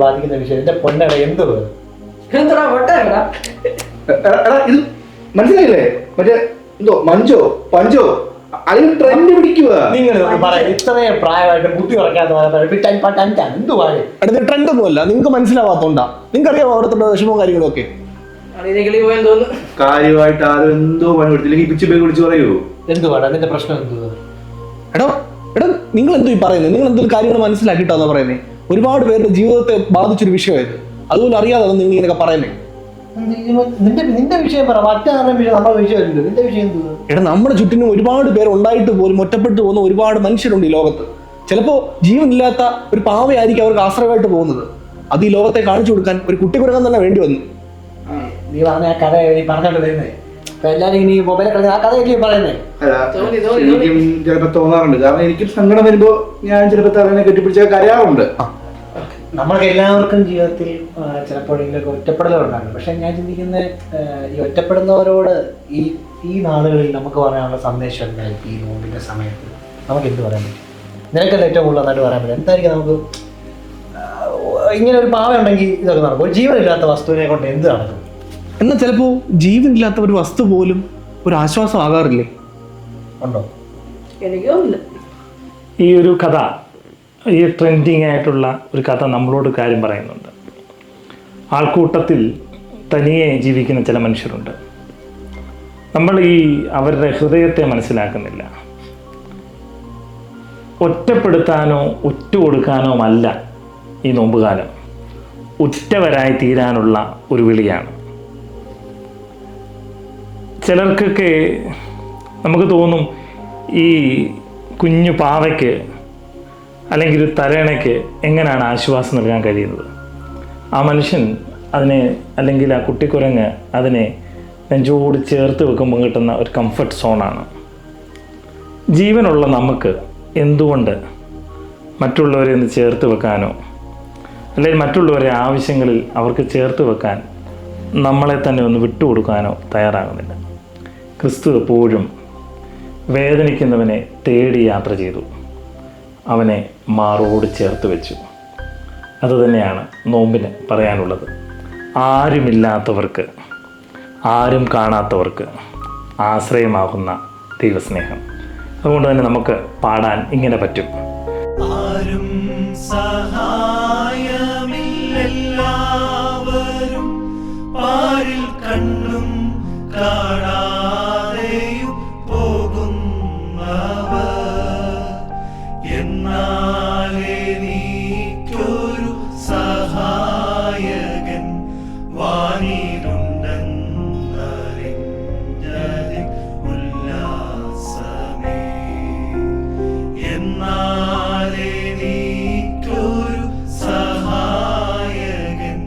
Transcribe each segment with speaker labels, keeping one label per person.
Speaker 1: ബാധിക്കുന്ന വിഷയം എന്റെ പൊന്നട എന്ത്
Speaker 2: ഇത് മനസ്സിലായില്ലേ? മറ്റേ എന്തോ മഞ്ചോ പഞ്ചോ അല്ലെങ്കിൽ ട്രെൻഡ് പിടിക്കുക.
Speaker 1: നിങ്ങൾ ഇത്രയും പ്രായമായിട്ട് ബുദ്ധി കുറയ്ക്കാത്ത
Speaker 3: ട്രെൻഡ് ഒന്നുമല്ല, നിങ്ങൾക്ക് മനസ്സിലാവാത്തോണ്ടാ. നിങ്ങൾക്ക് അറിയാമോ അവിടുത്തെ വിഷമവും കാര്യങ്ങളും ഒക്കെ.
Speaker 2: കാര്യമായിട്ട് ആരും എന്തോ പണി കൊടുത്തില്ലെങ്കിൽ പിച്ചു പോയി വിളിച്ചു പറയൂ.
Speaker 1: എന്തുവാണ് അതിന്റെ പ്രശ്നം? എന്തുവാ
Speaker 3: എടോ നിങ്ങൾ എന്തോ ഈ പറയുന്നത്? നിങ്ങൾ എന്തൊരു കാര്യങ്ങൾ മനസ്സിലാക്കിയിട്ടാണോ പറയുന്നത്? ഒരുപാട് പേരുടെ ജീവിതത്തെ ബാധിച്ചൊരു വിഷയമായത്, അതുപോലെ അറിയാതെ നിങ്ങൾ ഇങ്ങനെയൊക്കെ പറയുന്നത്.
Speaker 1: നിന്റെ വിഷയം പറ, മറ്റാരുടെ വിഷയം നമ്മുടെ വിഷയമല്ലോ. നിന്റെ വിഷയം എന്തുവാ?
Speaker 3: എടാ, നമ്മുടെ ചുറ്റിനും ഒരുപാട് പേർ ഉണ്ടായിട്ട് പോലും ഒറ്റപ്പെട്ടു പോകുന്ന ഒരുപാട് മനുഷ്യരുണ്ട് ഈ ലോകത്ത്. ചിലപ്പോൾ ജീവനില്ലാത്ത ഒരു പാവയായിരിക്കും അവർക്ക് ആശ്രയമായിട്ട് പോകുന്നത്. അത് ഈ ലോകത്തെ കാണിച്ചു കൊടുക്കാൻ ഒരു കുട്ടിക്കുരങ്ങൻ തന്നെ വേണ്ടി വന്നു.
Speaker 1: നീ പറഞ്ഞ ആ കഥ നീ പറഞ്ഞോണ്ട് വരുന്നേ, എല്ലാരും ഇനി മൊബൈലിൽ കളഞ്ഞ ആ കഥയൊക്കെ പറയുന്നേ.
Speaker 2: എനിക്കും ചിലപ്പോൾ തോന്നാറുണ്ട്. കാരണം എനിക്കും സങ്കടം വരുമ്പോ ഞാൻ ചിലപ്പോൾ തലനെ കെട്ടിപ്പിടിച്ച കരയാറുണ്ട്.
Speaker 1: നമ്മൾക്ക് എല്ലാവർക്കും ജീവിതത്തിൽ ചിലപ്പോഴെങ്കിലൊക്കെ ഒറ്റപ്പെടലുണ്ടാകും. പക്ഷെ ഞാൻ ചിന്തിക്കുന്ന ഈ ഒറ്റപ്പെടുന്നവരോട് ഈ നാളുകളിൽ നമുക്ക് പറയാനുള്ള സന്ദേശം എന്തായിരിക്കും? ഈ നോമ്പിന്റെ സമയത്ത് നമുക്ക് എന്ത് പറയാൻ പറ്റും? നിനക്കല്ല ഏറ്റവും കൂടുതൽ നന്നായിട്ട് പറയാൻ പറ്റും. എന്തായിരിക്കും നമുക്ക് ഇങ്ങനെ ഒരു പാവ ഉണ്ടെങ്കിൽ ഇതൊക്കെ നടക്കും? ഒരു ജീവനില്ലാത്ത വസ്തുവിനെ കൊണ്ട് എന്ത് നടക്കും?
Speaker 3: എന്നാൽ ചിലപ്പോൾ ജീവനില്ലാത്ത ഒരു വസ്തു പോലും ഒരു ആശ്വാസം ആകാറില്ലേ?
Speaker 1: ഉണ്ടോ?
Speaker 4: എനിക്കൊന്നുമില്ല.
Speaker 5: ഈ ഒരു കഥ, ഈ ട്രെൻഡിങ് ആയിട്ടുള്ള ഒരു കഥ നമ്മളോട് കാര്യം പറയുന്നുണ്ട്. ആൾക്കൂട്ടത്തിൽ തനിയെ ജീവിക്കുന്ന ചില മനുഷ്യരുണ്ട്. നമ്മൾ അവരുടെ ഹൃദയത്തെ മനസ്സിലാക്കുന്നില്ല. ഒറ്റപ്പെടുത്താനോ ഉറ്റുകൊടുക്കാനോ അല്ല ഈ നോമ്പുകാലം, ഉറ്റവരായി തീരാനുള്ള ഒരു വിളിയാണ്. ചിലർക്കൊക്കെ നമുക്ക് തോന്നും ഈ കുഞ്ഞു പാവയ്ക്ക് അല്ലെങ്കിൽ ഒരു തലേണയ്ക്ക് എങ്ങനെയാണ് ആശ്വാസം നൽകാൻ കഴിയുന്നത്? ആ മനുഷ്യൻ അതിനെ, അല്ലെങ്കിൽ ആ കുട്ടിക്കുരങ്ങ് അതിനെ നെഞ്ചോട് ചേർത്ത് വെക്കുമ്പോൾ കിട്ടുന്ന ഒരു കംഫർട്ട് സോണാണ്. ജീവനുള്ള നമുക്ക് എന്തുകൊണ്ട് മറ്റുള്ളവരെ ഒന്ന് ചേർത്ത് വെക്കാനോ അല്ലെങ്കിൽ മറ്റുള്ളവരെ ആവശ്യങ്ങളിൽ അവർക്ക് ചേർത്ത് വെക്കാൻ നമ്മളെ തന്നെ ഒന്ന് വിട്ടുകൊടുക്കാനോ തയ്യാറാകുന്നില്ല? ക്രിസ്തു എപ്പോഴും വേദനിക്കുന്നവനെ തേടി യാത്ര ചെയ്തു, അവനെ മാറോട് ചേർത്ത് വെച്ചു. അതുതന്നെയാണ് നോമ്പിന് പറയാനുള്ളത്. ആരുമില്ലാത്തവർക്ക്, ആരും കാണാത്തവർക്ക് ആശ്രയമാകുന്ന ദൈവസ്നേഹം. അതുകൊണ്ട് തന്നെ നമുക്ക് പാടാൻ ഇങ്ങനെ പറ്റും.
Speaker 6: ആരും സഹായമില്ലെല്ലാവരും പാരിൽ കണ്ണും കാണാതെയും പോകുന്നവർ, എന്നാലേ നീക്കൊരു സഹായകൻ വാനിലുണ്ടെന്നറിഞ്ഞതിൽ ഉല്ലാസമേ. എന്നാലേ നീക്കൊരു സഹായകൻ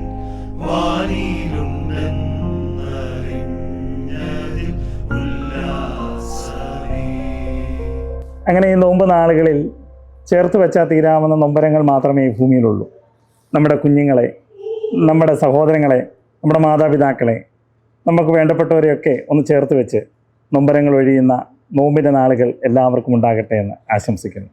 Speaker 6: വാനിലുണ്ടെന്നറിഞ്ഞതിൽ ഉല്ലാസമേ.
Speaker 5: അങ്ങനെ ഈ നോമ്പ് നാളുകളിൽ ചേർത്ത് വെച്ചാൽ തീരാവുന്ന നൊമ്പരങ്ങൾ മാത്രമേ ഈ ഭൂമിയിലുള്ളൂ. നമ്മുടെ കുഞ്ഞുങ്ങളെ, നമ്മുടെ സഹോദരങ്ങളെ, നമ്മുടെ മാതാപിതാക്കളെ, നമുക്ക് വേണ്ടപ്പെട്ടവരെയൊക്കെ ഒന്ന് ചേർത്ത് വെച്ച് നൊമ്പരങ്ങൾ ഒഴിയുന്ന നോമ്പിൻ്റെ നാളുകൾ എല്ലാവർക്കും ഉണ്ടാകട്ടെ എന്ന് ആശംസിക്കുന്നു.